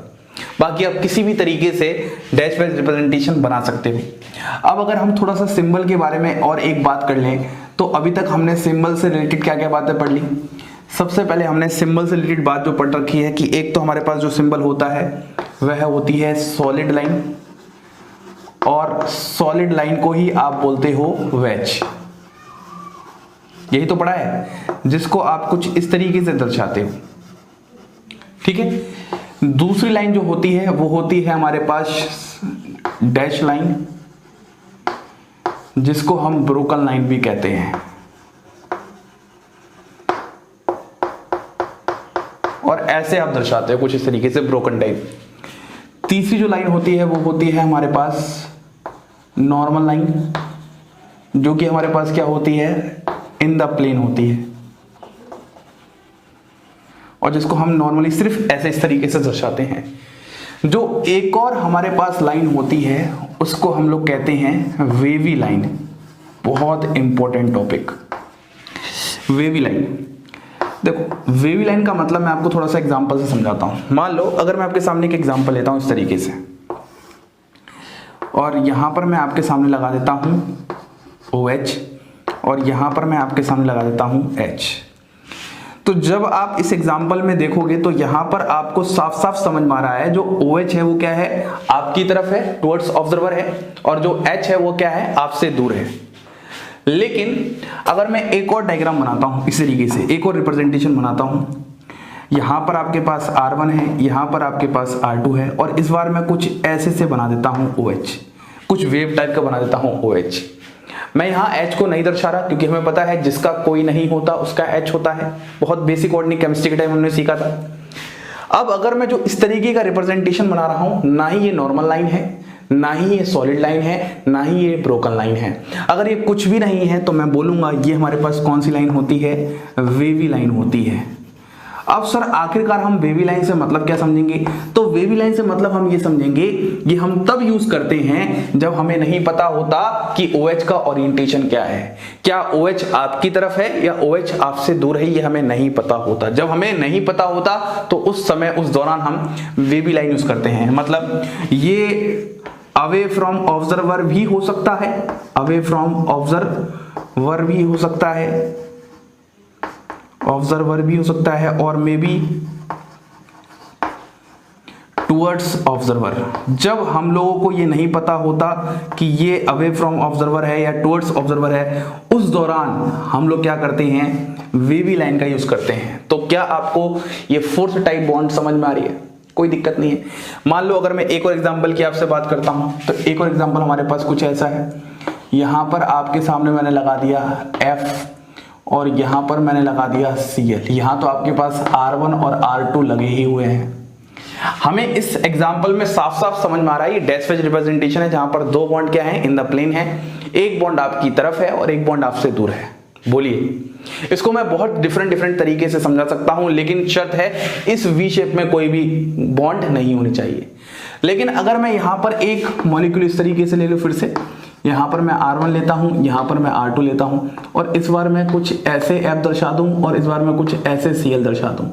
बाकी आप किसी भी तरीके से डैश वेज रिप्रेजेंटेशन बना सकते हो। अब अगर हम थोड़ा सा सिंबल के बारे में और एक बात कर लें तो अभी तक हमने सिंबल से रिलेटेड क्या क्या बातें पढ़ ली। सबसे पहले हमने सिंबल से रिलेटेड बात जो पढ़ रखी है कि एक तो हमारे पास जो सिंबल होता है वह होती है सॉलिड लाइन, और सॉलिड लाइन को ही आप बोलते हो वेज। यही तो पढ़ा है, जिसको आप कुछ इस तरीके से दर्शाते हो। ठीक है। दूसरी लाइन जो होती है वो होती है हमारे पास डैश लाइन, जिसको हम ब्रोकन लाइन भी कहते हैं, और ऐसे आप दर्शाते हो कुछ इस तरीके से ब्रोकन टाइप। तीसरी जो लाइन होती है वो होती है हमारे पास नॉर्मल लाइन, जो कि हमारे पास क्या होती है, इन द प्लेन होती है, और जिसको हम नॉर्मली सिर्फ ऐसे इस तरीके से दर्शाते हैं। जो एक और हमारे पास लाइन होती है उसको हम लोग कहते हैं वेवी लाइन। बहुत इंपॉर्टेंट टॉपिक, वेवी लाइन। देखो वेवी लाइन का मतलब मैं आपको थोड़ा सा एग्जांपल से समझाता हूं। मान लो अगर मैं आपके सामने एक एग्जांपल लेता हूं इस तरीके से, और यहां पर मैं आपके सामने लगा देता हूं OH, और यहां पर मैं आपके सामने लगा देता हूं H। तो जब आप इस एग्जाम्पल में देखोगे तो यहां पर आपको साफ साफ समझ में आ रहा है जो OH है वो क्या है, आपकी तरफ है, टुवर्ड्स ऑब्जर्वर है, और जो H है वो क्या है, आपसे दूर है। लेकिन अगर मैं एक और डायग्राम बनाता हूं इस तरीके से, एक और रिप्रेजेंटेशन बनाता हूं, यहां पर आपके पास R1 है, यहां पर आपके पास R2 है, और इस बार मैं कुछ ऐसे से बना देता हूं OH, कुछ वेव टाइप का बना देता हूं OH। मैं यहाँ H को नहीं दर्शा रहा क्योंकि हमें पता है जिसका कोई नहीं होता उसका H होता है, बहुत बेसिक ऑर्गेनिक केमिस्ट्री के टाइम हमने सीखा था। अब अगर मैं जो इस तरीके का रिप्रेजेंटेशन बना रहा हूं, ना ही ये नॉर्मल लाइन है, ना ही ये सॉलिड लाइन है, ना ही ये ब्रोकन लाइन है, अगर ये कुछ भी नहीं है तो मैं बोलूंगा ये हमारे पास कौन सी लाइन होती है, वेवी लाइन होती है। अब सर आखिरकार हम वेवी लाइन से मतलब क्या समझेंगे? तो वेवी लाइन से मतलब हम ये समझेंगे ये हम तब यूज करते हैं जब हमें नहीं पता होता कि OH का ओरिएंटेशन क्या है, क्या OH आपकी तरफ है या OH आपसे दूर है, ये हमें नहीं पता होता। जब हमें नहीं पता होता तो उस समय उस दौरान हम वेवी लाइन यूज करते हैं। मतलब ये अवे फ्रॉम ऑब्जर्वर भी हो सकता है, अवे फ्रॉम ऑब्जर्वर भी हो सकता है, ऑब्जर्वर भी हो सकता है, और मे बी टुवर्ड्स ऑब्जर्वर। जब हम लोगों को ये नहीं पता होता कि ये अवे फ्रॉम ऑब्जर्वर है या टुवर्ड्स ऑब्जर्वर है, उस दौरान हम लोग क्या करते हैं, वेवी लाइन का यूज करते हैं। तो क्या आपको ये फोर्थ टाइप बॉन्ड समझ में आ रही है? कोई दिक्कत नहीं है। मान लो अगर मैं एक और एग्जांपल की आपसे बात करता हूं, तो एक और एग्जांपल हमारे पास कुछ ऐसा है। यहां पर आपके सामने मैंने लगा दिया F, और यहां पर मैंने लगा दिया Cl। यहां तो आपके पास R1 और R2 लगे ही हुए हैं। हमें इस एग्जांपल में साफ साफ समझ में आ रहा है ये डैश वेज रिप्रेजेंटेशन है, जहां पर 2 बॉन्ड क्या है, इन द प्लेन है। एक बॉन्ड आपकी तरफ है और एक बॉन्ड आपसे दूर है। बोलिए, इसको मैं बहुत डिफरेंट तरीके से समझा सकता हूं, लेकिन शर्त है इस वी शेप में कोई भी बॉन्ड नहीं होनी चाहिए। लेकिन अगर मैं यहां पर एक मॉलिक्यूल इस तरीके से ले लूं, फिर से यहाँ पर मैं R1 लेता हूँ, यहाँ पर मैं R2 लेता हूँ, और इस बार मैं कुछ ऐसे F दर्शा दूँ और इस बार मैं कुछ ऐसे Cl दर्शा दूँ।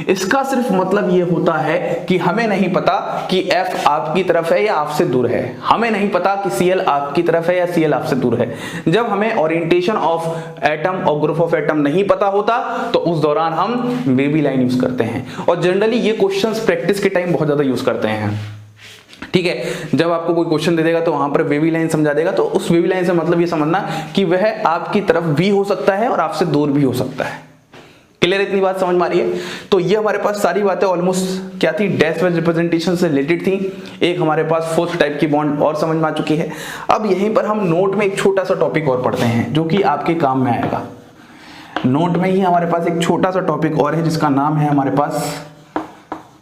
इसका सिर्फ मतलब ये होता है कि हमें नहीं पता कि F आपकी तरफ है या आपसे दूर है, हमें नहीं पता कि Cl आपकी तरफ है या Cl आपसे दूर है। जब हमें ओरिएंटेशन ऑफ एटम और ग्रुप ऑफ एटम नहीं पता होता तो उस दौरान हम वेवी लाइन यूज करते हैं, और जनरली ये क्वेश्चंस प्रैक्टिस के टाइम बहुत ज्यादा यूज करते हैं। ठीक है, जब आपको कोई क्वेश्चन दे देगा तो वहां पर वेवी लाइन समझा देगा, तो उस वेवी लाइन से मतलब ये समझना कि वह आपकी तरफ भी हो सकता है और आपसे दूर भी हो सकता है। क्लियर, इतनी बात समझ में आ रही है? तो ये हमारे पास सारी बातें ऑलमोस्ट क्या थी, डैश वाइज रिप्रेजेंटेशन से रिलेटेड थी। एक हमारे पास फोर्थ टाइप की बॉन्ड और समझ में आ चुकी है। अब यहीं पर हम नोट में एक छोटा सा टॉपिक और पढ़ते हैं जो कि आपके काम में आएगा। नोट में ही हमारे पास एक छोटा सा टॉपिक और है जिसका नाम है हमारे पास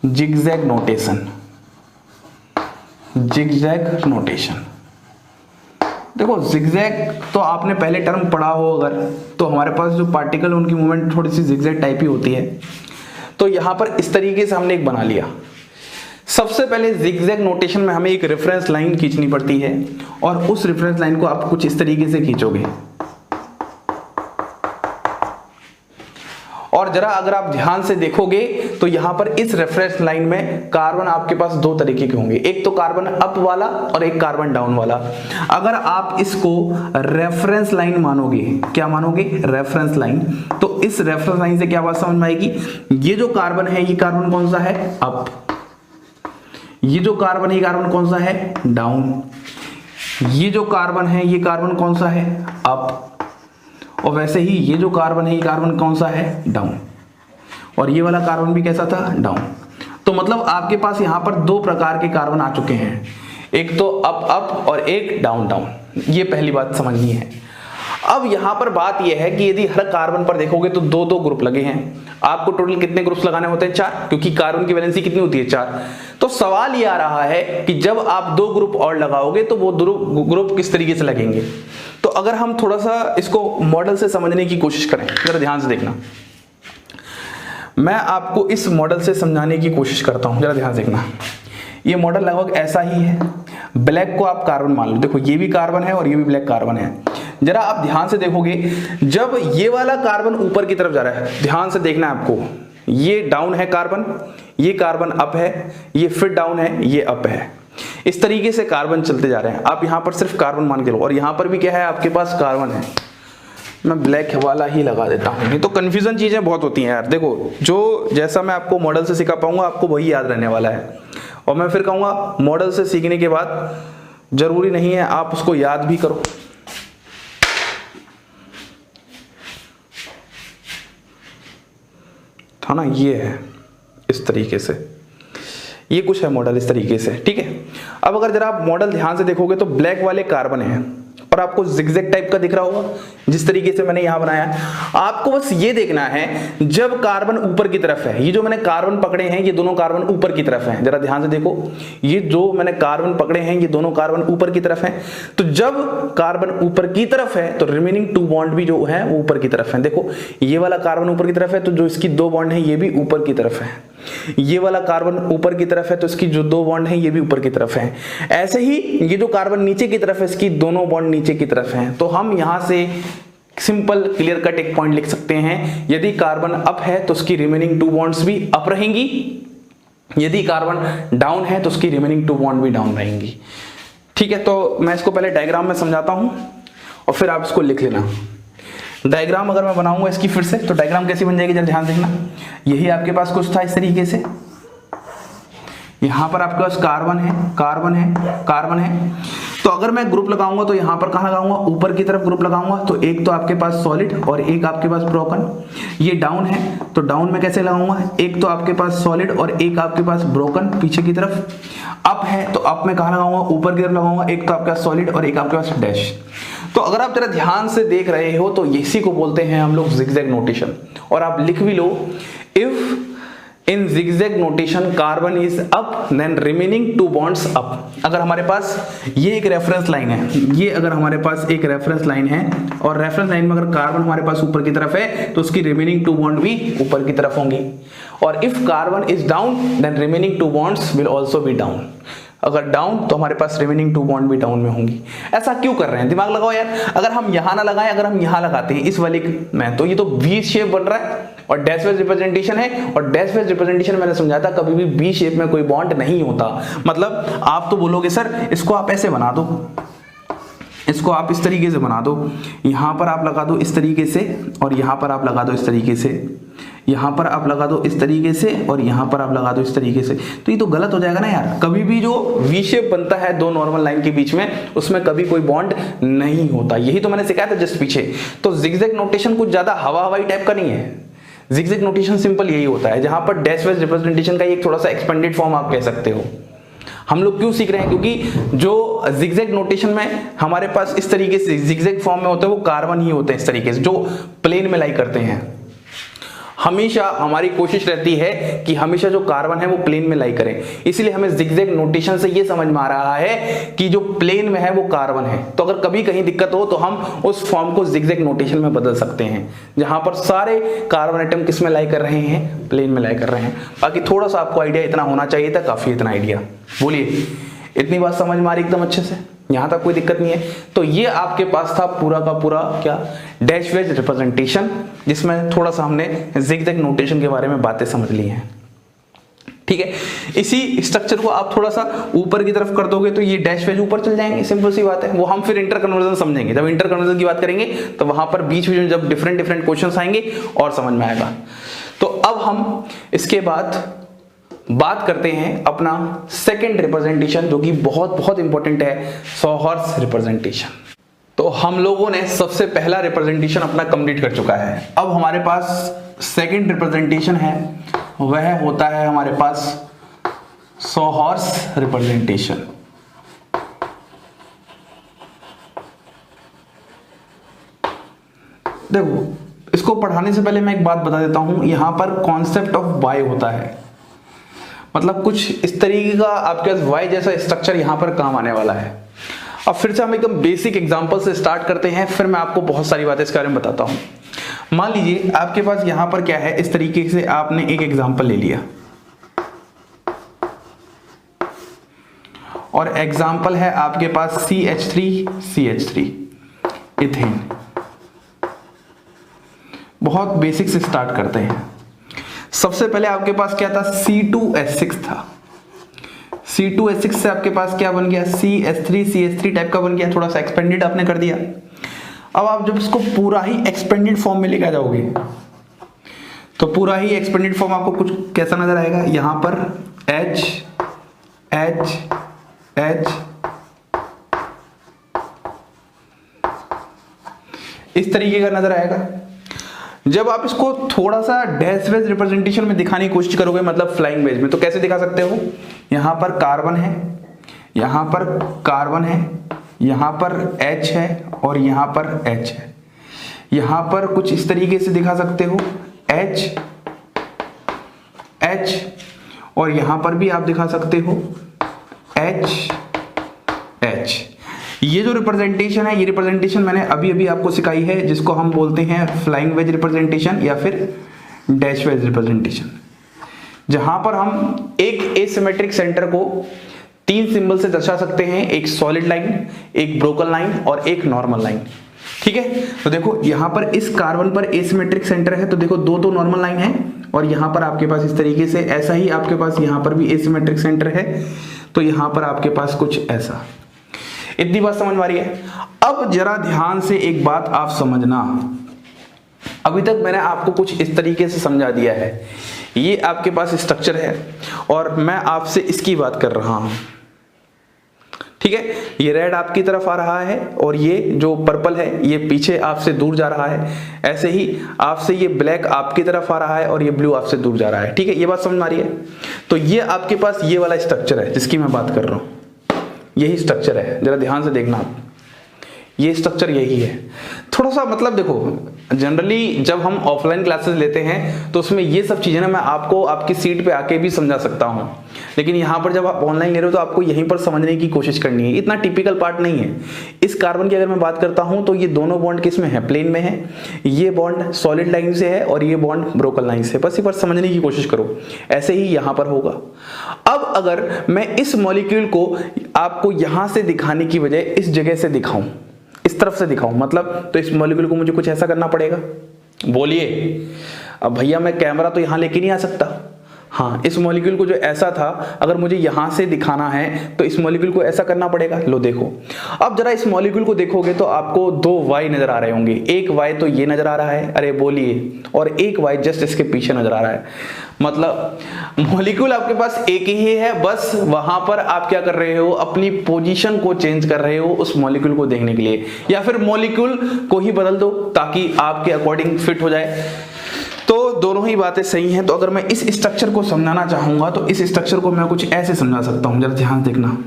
जिगजैग नोटेशन। जिगजैग नोटेशन, देखो जिगजैग तो आपने पहले टर्म पढ़ा हो अगर, तो हमारे पास जो पार्टिकल उनकी मूवमेंट थोड़ी सी जिगजैग टाइप ही होती है। तो यहां पर इस तरीके से हमने एक बना लिया। सबसे पहले जिगजैग नोटेशन में हमें एक रेफरेंस लाइन खींचनी पड़ती है, और उस रेफरेंस लाइन को आप कुछ इस तरीके से खींचोगे। और जरा अगर आप ध्यान से देखोगे तो यहां पर इस रेफरेंस लाइन में कार्बन आपके पास दो तरीके के होंगे, एक तो कार्बन अप वाला और एक कार्बन डाउन वाला। अगर आप इसको रेफरेंस लाइन मानोगे, क्या मानोगे, रेफरेंस लाइन, तो इस रेफरेंस लाइन से क्या बात समझ में आएगी, ये जो कार्बन है ये कार्बन कौन सा है, अप, ये जो कार्बन है ये कार्बन कौन सा है, डाउन, ये जो कार्बन है ये कार्बन कौन सा है, अप, और वैसे ही ये जो कार्बन है ये कार्बन कौन सा है, डाउन, और ये वाला कार्बन भी कैसा था, डाउन। तो मतलब आपके पास यहां पर दो प्रकार के कार्बन आ चुके हैं, एक तो अप अप और एक डाउन डाउन। ये पहली बात समझनी है। अब यहां पर बात यह है कि यदि हर कार्बन पर देखोगे तो दो दो ग्रुप लगे हैं। आपको टोटल कितने ग्रुप्स लगाने होते हैं, 4, क्योंकि कार्बन की वैलेंसी कितनी होती है, 4। तो सवाल ये आ रहा है कि जब आप दो ग्रुप और लगाओगे तो वो ग्रुप किस तरीके से लगेंगे। तो अगर हम थोड़ा सा इसको मॉडल से समझने की कोशिश करें, जरा ध्यान से देखना, मैं आपको इस मॉडल से समझाने की कोशिश करता हूं, जरा ध्यान से देखना। ये मॉडल लगभग ऐसा ही है। ब्लैक को आप कार्बन मान लो, देखो ये भी कार्बन है और ये भी ब्लैक कार्बन है। जरा आप ध्यान से देखोगे, जब ये वाला कार्बन ऊपर की तरफ जा रहा है, ध्यान से देखना है आपको, ये डाउन है कार्बन, ये कार्बन अप है, ये फिर डाउन है, ये अप है। इस तरीके से कार्बन चलते जा रहे हैं। आप यहां पर सिर्फ कार्बन मान के लो, और यहां पर भी क्या है, आपके पास कार्बन है। मैं ब्लैक वाला ही लगा देता हूं, नहीं तो कंफ्यूजन चीजें बहुत होती हैं यार। देखो, जो जैसा मैं आपको मॉडल से सिखा पाऊंगा आपको वही याद रहने वाला है, और मैं फिर कहूंगा मॉडल से सीखने के बाद जरूरी नहीं है आप उसको याद भी करो। था ना, ये है इस तरीके से, ये कुछ है मॉडल इस तरीके से, ठीक है। अब अगर जरा आप मॉडल ध्यान से देखोगे तो ब्लैक वाले कार्बन है और आपको जिगजैग टाइप का दिख रहा होगा जिस तरीके से मैंने यहां बनाया। आपको बस ये देखना है, जब कार्बन ऊपर की तरफ है, ये जो मैंने कार्बन पकड़े हैं ये दोनों कार्बन ऊपर की तरफ हैं, जरा ध्यान से देखो, ये जो मैंने कार्बन पकड़े हैं ये दोनों कार्बन ऊपर की तरफ हैं। तो जब कार्बन ऊपर की तरफ है तो रिमेनिंग 2 बॉन्ड भी जो है वो ऊपर की तरफ है। देखो ये वाला कार्बन ऊपर की तरफ है तो जो इसकी 2 बॉन्ड है ये भी ऊपर की तरफ है, ये वाला कार्बन ऊपर की तरफ है तो इसकी जो 2 बॉन्ड है ये भी ऊपर की तरफ है। ऐसे ही ये जो कार्बन नीचे की तरफ है इसकी दोनों बॉन्ड नीचे की तरफ हैं। तो हम यहां से सिंपल क्लियर कट एक पॉइंट लिख सकते हैं, यदि कार्बन अप है तो उसकी रिमेनिंग 2 बॉन्ड्स भी अप रहेंगी, यदि कार्बन डाउन है तो उसकी रिमेनिंग 2 बॉन्ड भी डाउन रहेंगी। ठीक है, तो मैं इसको पहले डायग्राम में समझाता हूं और फिर आप इसको लिख लेना। डायग्राम अगर मैं बनाऊंगा इसकी फिर से, तो डायग्राम कैसी बन जाएगी, जरा ध्यान देखना। यही आपके पास कुछ था इस तरीके से, यहां पर आपके पास कार्बन है, कार्बन है, कार्बन है। तो अगर मैं ग्रुप लगाऊंगा तो यहां पर कहां लगाऊंगा, ऊपर की तरफ ग्रुप लगाऊंगा। तो एक तो आपके पास सॉलिड और एक आपके पास ब्रोकन। ये डाउन है तो डाउन में कैसे लगाऊंगा, एक तो आपके पास सॉलिड और एक आपके पास ब्रोकन पीछे की तरफ। अप है तो अप में कहां लगाऊंगा, ऊपर की तरफ लगाऊंगा, एक तो आपका सॉलिड और एक आपके पास डैश। तो अगर आप जरा ध्यान से देख रहे हो तो इसी को बोलते हैं हम लोग जिगजैग नोटेशन। और आप लिख भी लो, if in zigzag notation carbon is up then remaining 2 bonds up. अगर हमारे पास ये एक रेफरेंस लाइन है, ये अगर हमारे पास एक रेफरेंस लाइन है और रेफरेंस लाइन में अगर कार्बन हमारे पास ऊपर की तरफ है तो उसकी रिमेनिंग 2 बॉन्ड भी ऊपर की तरफ होंगी। और if carbon is down then remaining 2 bonds will also be down. अगर डाउन तो हमारे पास रिमेनिंग 2 बॉन्ड भी डाउन में होंगी। ऐसा क्यों कर रहे हैं, दिमाग लगाओ यार। अगर हम यहां ना लगाएं, अगर हम यहां लगाते हैं इस वाले में, तो ये तो वी शेप बन रहा है और डैश वेज रिप्रेजेंटेशन है, और डैश वेज रिप्रेजेंटेशन मैंने समझाया था कभी भी वी शेप में कोई बॉन्ड नहीं होता। मतलब आप तो बोलोगे सर इसको आप ऐसे बना दो, इसको आप इस तरीके से बना दो, यहां पर आप लगा दो इस तरीके से, और यहां पर आप लगा दो इस तरीके से, यहां पर आप लगा दो इस तरीके से, और यहां पर आप लगा दो इस तरीके से, तो ये तो गलत हो जाएगा ना यार। कभी भी जो वी शेप बनता है दो नॉर्मल लाइन के बीच में, उसमें कभी कोई बॉन्ड नहीं होता। यही तो मैंने सिखाया था जस्ट पीछे। तो जिगजैग नोटेशन कुछ ज्यादा हवा हवाई टाइप का नहीं है। जिगजैग नोटेशन सिंपल यही होता है, जहां पर डैश वेज रिप्रेजेंटेशन का एक थोड़ा सा एक्सपेंडेड फॉर्म आप कह सकते हो। हम लोग क्यों सीख रहे हैं, क्योंकि जो जिगजैग नोटेशन में हमारे पास इस तरीके से जिगजैग फॉर्म में होते हैं वो कार्बन ही होते हैं, इस तरीके से जो प्लेन में लाई करते हैं। हमेशा हमारी कोशिश रहती है कि हमेशा जो कार्बन है वो प्लेन में लाई करें, इसलिए हमें जिगजैग नोटेशन से ये समझ में आ रहा है कि जो प्लेन में है वो कार्बन है। तो अगर कभी कहीं दिक्कत हो तो हम उस फॉर्म को जिगजैग नोटेशन में बदल सकते हैं, जहां पर सारे कार्बन एटम किस में लाई कर रहे हैं, प्लेन में लाई कर रहे हैं। बाकी थोड़ा सा आपको आइडिया इतना होना चाहिए था, काफी इतना आइडिया। बोलिए, इतनी बात समझ में आ रही एकदम अच्छे से, यहां तक कोई दिक्कत नहीं है। तो ये आपके पास था पूरा का पूरा क्या, डैश वेज रिप्रेजेंटेशन, जिसमें थोड़ा सा हमने जिगजैग नोटेशन के बारे में बातें समझ ली हैं। ठीक है, इसी स्ट्रक्चर को आप थोड़ा सा ऊपर की तरफ कर दोगे तो ये डैश वेज ऊपर चल जाएंगे, सिंपल सी बात है। वो हम फिर इंटर कन्वर्जन समझेंगे, जब इंटर कन्वर्जन की बात करेंगे तो वहां पर बीच में जब डिफरेंट डिफरेंट क्वेश्चंस आएंगे और समझ में आएगा। तो अब हम इसके बाद बात करते हैं अपना सेकंड रिप्रेजेंटेशन, जो कि बहुत बहुत इंपॉर्टेंट है, सॉहर्स रिप्रेजेंटेशन। तो हम लोगों ने सबसे पहला रिप्रेजेंटेशन अपना कंप्लीट कर चुका है। अब हमारे पास सेकंड रिप्रेजेंटेशन है, वह होता है हमारे पास सॉहर्स रिप्रेजेंटेशन। देखो, इसको पढ़ाने से पहले मैं एक बात बता देता हूं, यहां पर कॉन्सेप्ट ऑफ वाई होता है, मतलब कुछ इस तरीके का आपके पास वाई जैसा स्ट्रक्चर यहां पर काम आने वाला है। अब फिर से हम एकदम बेसिक एग्जांपल से स्टार्ट करते हैं, फिर मैं आपको बहुत सारी बातें इसके बारे में बताता हूं। मान लीजिए आपके पास यहां पर क्या है, इस तरीके से आपने एक एग्जांपल ले लिया, और एग्जांपल है आपके पास CH3 इथेन। बहुत बेसिक से स्टार्ट करते हैं। सबसे पहले आपके पास क्या था, C2H6 था। C2H6 से आपके पास क्या बन गया, CH3 टाइप का बन गया, थोड़ा सा एक्सपेंडेड आपने कर दिया। अब आप जब इसको पूरा ही एक्सपेंडेड फॉर्म में लेकर जाओगे तो पूरा ही एक्सपेंडेड फॉर्म आपको कुछ कैसा नजर आएगा, यहां पर H H H इस तरीके का नजर आएगा। जब आप इसको थोड़ा सा डैश वेज रिप्रेजेंटेशन में दिखाने की कोशिश करोगे, मतलब फ्लाइंग वेज में, तो कैसे दिखा सकते हो, यहां पर कार्बन है, यहां पर कार्बन है, यहां पर H है और यहां पर H है। यहां पर कुछ इस तरीके से दिखा सकते हो H H, और यहां पर भी आप दिखा सकते हो H H। ये जो रिप्रेजेंटेशन है, ये रिप्रेजेंटेशन मैंने अभी अभी आपको सिखाई है, जिसको हम बोलते हैं फ्लाइंग वेज रिप्रेजेंटेशन या फिर डैश वेज रिप्रेजेंटेशन, जहां पर हम एक एसिमेट्रिक सेंटर को 3 सिंबल से दर्शा सकते हैं, एक सॉलिड लाइन, एक ब्रोकन लाइन और एक नॉर्मल लाइन। ठीक है, तो देखो यहां पर इस कार्बन पर एसिमेट्रिक सेंटर है, तो देखो दो नॉर्मल लाइन है, और यहां पर आपके पास इस तरीके से ऐसा ही आपके पास यहां पर भी एसिमेट्रिक सेंटर है, तो यहां पर आपके पास कुछ ऐसा। इतनी बात समझ में आ रही है। अब जरा ध्यान से एक बात आप समझना, अभी तक मैंने आपको कुछ इस तरीके से समझा दिया है, ये आपके पास स्ट्रक्चर है और मैं आपसे इसकी बात कर रहा हूं। ठीक है, ये रेड आपकी तरफ आ रहा है और ये जो पर्पल है ये पीछे आपसे दूर जा रहा है, ऐसे ही आपसे ये ब्लैक आपकी तरफ आ रहा है और ये ब्लू आपसे दूर जा रहा है। ठीक है, ये बात समझ में आ रही है। तो ये आपके पास ये वाला स्ट्रक्चर है जिसकी मैं बात कर रहा हूं, यही स्ट्रक्चर है, जरा ध्यान से देखना आप। ये स्ट्रक्चर यही है। थोड़ा सा मतलब देखो, जनरली जब हम ऑफलाइन क्लासेस लेते हैं तो उसमें ये सब चीजें ना मैं आपको आपकी सीट पे आके भी समझा सकता हूँ, लेकिन यहाँ पर जब आप ऑनलाइन ले रहे हो तो आपको यहीं पर समझने की कोशिश करनी है। इतना टिपिकल पार्ट नहीं है। इस कार्बन की अगर मैं बात करता हूँ तो ये दोनों बॉन्ड किस में है, प्लेन में है। ये बॉन्ड सॉलिड लाइन से है और ये बॉन्ड ब्रोकन लाइन से। बस ये पर समझने की कोशिश करो। ऐसे ही यहाँ पर होगा। अब अगर मैं इस मॉलिक्यूल को आपको यहां से दिखाने की बजाय इस जगह से दिखाऊं, इस तरफ से दिखाऊं, मतलब तो इस मॉलिक्यूल को मुझे कुछ ऐसा करना पड़ेगा। बोलिए, अब भैया मैं कैमरा तो यहां लेके नहीं आ सकता। हाँ, इस मॉलिक्यूल को जो ऐसा था अगर मुझे यहां से दिखाना है तो इस मॉलिक्यूल को ऐसा करना पड़ेगा। लो देखो, अब जरा इस मॉलिक्यूल को देखोगे तो आपको दो वाई नजर आ रहे होंगे। एक वाई तो ये नजर आ रहा है, अरे बोलिए, और एक वाई जस्ट इसके पीछे नजर आ रहा है। मतलब मॉलिक्यूल आपके पास एक ही है, बस वहां पर आप क्या कर रहे हो, अपनी पोजीशन को चेंज कर रहे हो उस मॉलिक्यूल को देखने के लिए, या फिर मॉलिक्यूल को ही बदल दो ताकि आपके अकॉर्डिंग फिट हो जाए। तो दोनों ही बातें सही हैं। तो अगर मैं इस स्ट्रक्चर को समझाना चाहूंगा तो इस स्ट्रक्चर को मैं कुछ ऐसे समझा सकता हूं, जरा ध्यान देखना।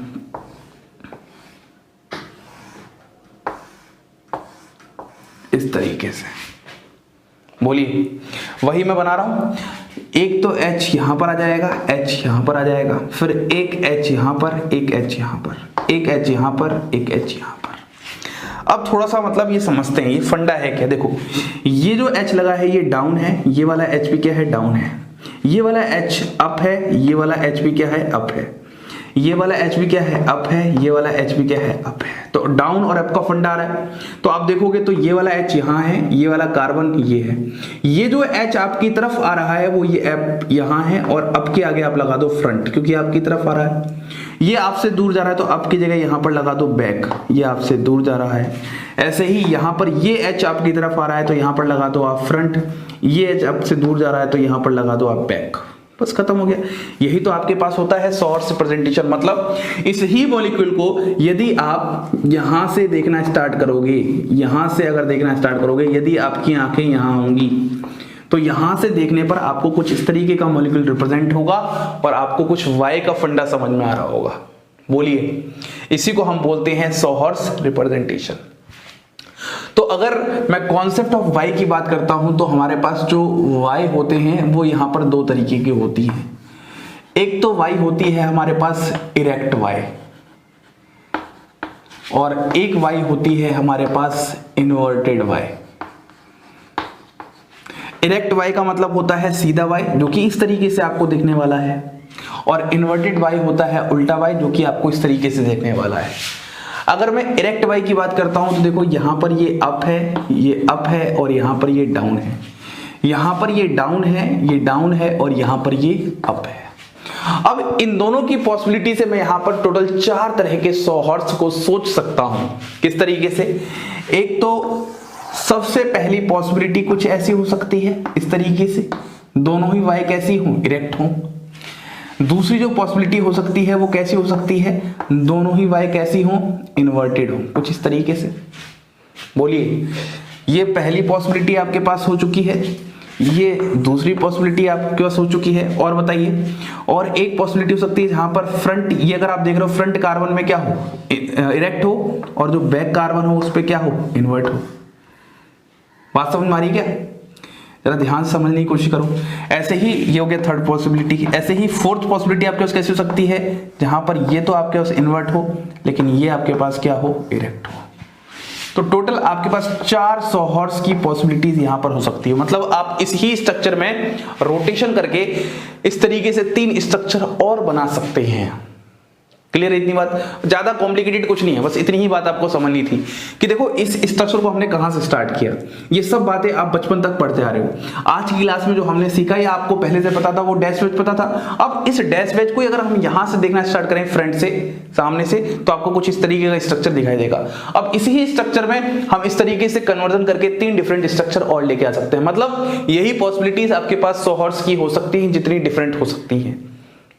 इस तरीके से, बोलिए, वही मैं बना रहा हूं। एक तो H यहां पर आ जाएगा, H यहां पर आ जाएगा, फिर एक H यहां पर, एक H यहां पर, एक H यहां पर, एक H यहां पर। अब थोड़ा सा मतलब ये समझते हैं ये फंडा है क्या। देखो, ये जो H लगा है ये डाउन है, ये वाला H भी क्या है, डाउन है। ये वाला H अप है, ये वाला H भी क्या है, अप है। ये वाला H भी क्या है, अप है। ये वाला H भी क्या है, अप है। तो डाउन और अप का फंडा आ रहा है। तो आप देखोगे तो ये वाला H यहाँ है, ये वाला कार्बन ये है। ये जो H आपकी तरफ आ रहा है वो ये अप यहाँ है, और अप के आगे आप लगा दो फ्रंट, क्योंकि आपकी तरफ आ रहा है। ये आपसे दूर जा रहा है तो अप की जगह यहाँ पर लगा दो बैक, ये आपसे दूर जा रहा है। ऐसे ही यहाँ पर ये H आपकी तरफ आ रहा है तो यहाँ पर लगा दो आप फ्रंट, ये H आपसे दूर जा रहा है तो यहाँ पर लगा दो आप बैक। बस खत्म हो गया। यही तो आपके पास होता है सोर्स रिप्रेजेंटेशन। मतलब इस ही मॉलिक्यूल को यदि आप यहां से देखना स्टार्ट करोगे, यहां से अगर देखना स्टार्ट करोगे, यदि आपकी आंखें यहां होंगी तो यहां से देखने पर आपको कुछ इस तरीके का मॉलिक्यूल रिप्रेजेंट होगा और आपको कुछ वाई का फंडा समझ में आ रहा होगा। बोलिए, इसी को हम बोलते हैं सोहर्स रिप्रेजेंटेशन। तो अगर मैं कॉन्सेप्ट ऑफ वाई की बात करता हूं तो हमारे पास जो वाई होते हैं वो यहां पर दो तरीके की होती हैं। एक तो वाई होती है हमारे पास इरेक्ट वाई, और एक वाई होती है हमारे पास इन्वर्टेड वाई। इरेक्ट वाई का मतलब होता है सीधा वाई, जो कि इस तरीके से आपको दिखने वाला है, और इन्वर्टेड वाई होता है उल्टा वाई, जो कि आपको इस तरीके से देखने वाला है। अगर मैं इरेक्ट वाई की बात करता हूं तो देखो, यहां पर ये अप है, ये अप है, और यहां पर ये डाउन है। यहां पर ये डाउन है, ये डाउन है, और यहां पर ये अप है। अब इन दोनों की पॉसिबिलिटी से मैं यहां पर टोटल 4 तरह के सोहर्स को सोच सकता हूं। किस तरीके से? एक तो सबसे पहली पॉसिबिलिटी कुछ ऐसी हो सकती है, इस तरीके से दोनों ही वाई कैसी हो, इरेक्ट हो। दूसरी जो पॉसिबिलिटी हो सकती है वो कैसी हो सकती है, दोनों ही वाई कैसी हो, इन्वर्टेड हो, कुछ इस तरीके से। बोलिए, ये पहली पॉसिबिलिटी आपके पास हो चुकी है, ये दूसरी पॉसिबिलिटी आपके पास हो चुकी है। और बताइए, और एक पॉसिबिलिटी हो सकती है जहां पर फ्रंट, ये अगर आप देख रहे हो फ्रंट कार्बन में क्या हो, इरेक्ट हो, और जो बैक कार्बन हो उस पर क्या हो, इन्वर्ट हो। बात समझ में आ रही क्या? जरा ध्यान से समझने की कोशिश करो। ऐसे ही ये हो गया थर्ड पॉसिबिलिटी। ऐसे ही फोर्थ पॉसिबिलिटी आपके पास कैसी हो सकती है, जहां पर ये तो आपके पास इन्वर्ट हो लेकिन ये आपके पास क्या हो, इरेक्ट हो। तो टोटल आपके पास 4 सोहर्स की पॉसिबिलिटीज यहां पर हो सकती है। मतलब आप इस ही स्ट्रक्चर में रोटेशन करके इस तरीके से 3 स्ट्रक्चर और बना सकते हैं। क्लियर है इतनी बात? ज्यादा कॉम्प्लिकेटेड कुछ नहीं है, बस इतनी ही बात आपको समझनी थी कि देखो इस स्ट्रक्चर को हमने कहां से स्टार्ट किया। ये सब बातें आप बचपन तक पढ़ते आ रहे हो। आज की क्लास में जो हमने सीखा या आपको पहले से पता था वो डैश वेज पता था। अब इस डैश वेज को अगर हम यहां से देखना स्टार्ट करें, फ्रंट से, सामने से, तो आपको कुछ इस तरीके का स्ट्रक्चर दिखाई देगा। अब इसी ही स्ट्रक्चर में हम इस तरीके से कन्वर्जन करके 3 डिफरेंट स्ट्रक्चर और लेके आ सकते हैं। मतलब यही पॉसिबिलिटीज आपके पास सोहर्स की हो सकती हैं, जितनी डिफरेंट हो सकती हैं।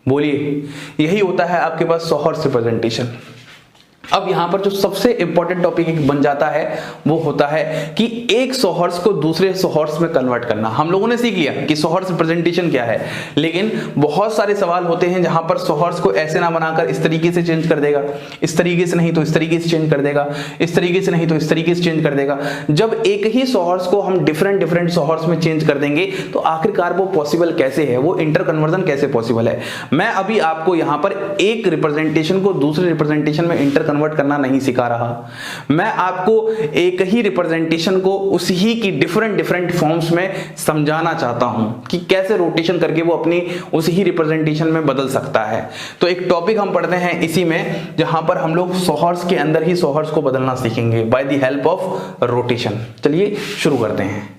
बोलिए, यही होता है आपके पास सोहर्स रिप्रेजेंटेशन। अब यहां पर जो सबसे इंपॉर्टेंट टॉपिक एक बन जाता है वो होता है कि एक सोहर्स को दूसरे सोहर्स में कन्वर्ट करना। हम लोगों ने सीख लिया कि सोहर्स रिप्रेजेंटेशन क्या है, लेकिन बहुत सारे सवाल होते हैं जहां पर सोहर्स को ऐसे ना बनाकर इस तरीके से चेंज कर देगा, इस तरीके से नहीं तो इस तरीके से चेंज कर देगा, इस तरीके से नहीं तो इस तरीके से चेंज कर देगा। जब एक ही सोहर्स को हम डिफरेंट सोहर्स में चेंज कर देंगे तो आखिरकार वो पॉसिबल कैसे है, वो इंटर कन्वर्जन कैसे पॉसिबल है। मैं अभी आपको यहां पर एक रिप्रेजेंटेशन को दूसरे रिप्रेजेंटेशन में इंटर कन्वर्ट करना नहीं सिखा रहा, मैं आपको एक ही रिप्रेजेंटेशन को उसी की डिफरेंट फॉर्म्स में समझाना चाहता हूं कि कैसे रोटेशन करके वो अपनी उसी ही रिप्रेजेंटेशन में बदल सकता है। तो एक टॉपिक हम पढ़ते हैं इसी में जहां पर हम लोग सोहर्स के अंदर ही सोहर्स को बदलना सीखेंगे by the help of rotation. चलिए शुरू करते हैं।